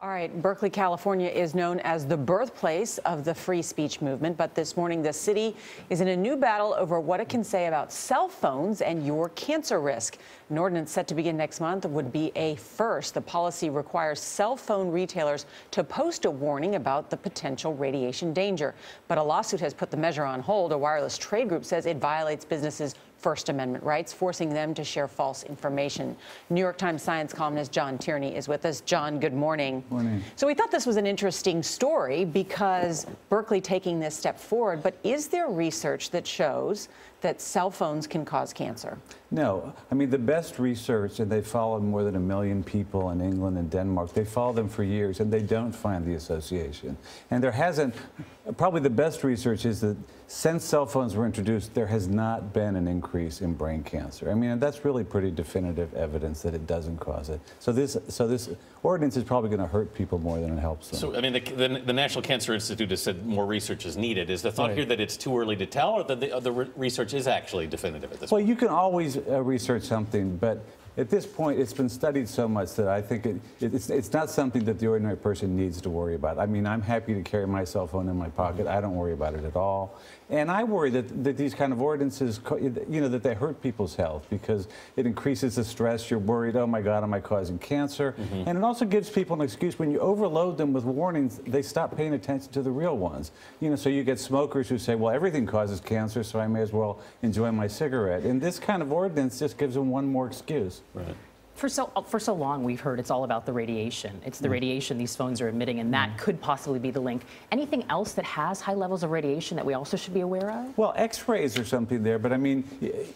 All right, Berkeley, California is known as the birthplace of the free speech movement, but this morning the city is in a new battle over what it can say about cell phones and your cancer risk. An ordinance set to begin next month would be a first. The policy requires cell phone retailers to post a warning about the potential radiation danger. But a lawsuit has put the measure on hold. A wireless trade group says it violates businesses' First Amendment rights, forcing them to share false information. New York Times science columnist John Tierney is with us. John, good morning. Morning. So we thought this was an interesting story because Berkeley taking this step forward, but is there research that shows that cell phones can cause cancer? No. I mean, the best research, and they followed more than 1 million people in England and Denmark, they followed them for years, and they don't find the association. And there hasn't, probably the best research is that since cell phones were introduced, there has not been an increase in brain cancer. I mean, and that's really pretty definitive evidence that it doesn't cause it. So this ordinance is probably going to hurt people more than it helps them. So, I mean, the National Cancer Institute has said more research is needed. Is the thought here that it's too early to tell, or that the research is actually definitive at this point? Well, you can always research something, but at this point, it's been studied so much that I think it's not something that the ordinary person needs to worry about. I mean, I'm happy to carry my cell phone in my pocket. I don't worry about it at all. And I worry that these kind of ordinances, you know, that they hurt people's health because it increases the stress. You're worried, oh my God, am I causing cancer? And it also gives people an excuse. When you overload them with warnings, they stop paying attention to the real ones. You know, so you get smokers who say, well, everything causes cancer, so I may as well enjoy my cigarette. And this kind of ordinance just gives them one more excuse. Right. For so long, we've heard it's all about the radiation. It's the radiation these phones are emitting, and that could possibly be the link. Anything else that has high levels of radiation that we also should be aware of? Well, X-rays are something there, but I mean,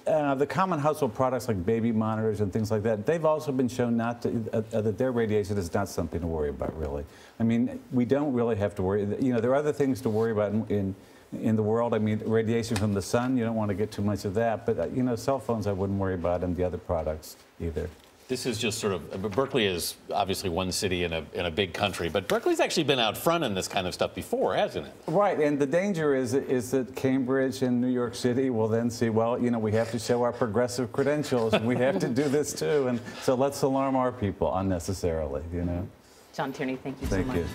the common household products like baby monitors and things like that, they've also been shown not to, that their radiation is not something to worry about, really. I mean, we don't really have to worry. You know, there are other things to worry about in the world. I mean, radiation from the sun, you don't want to get too much of that, but, you know, cell phones I wouldn't worry about, and the other products either. This is just sort of, Berkeley is obviously one city in a big country, but Berkeley's actually been out front in this kind of stuff before, hasn't it? Right, and the danger is that Cambridge and New York City will then see, well, you know, we have to show our progressive credentials, and we have to do this too, and so let's alarm our people unnecessarily, you know. John Tierney, thank you so much. Thank you.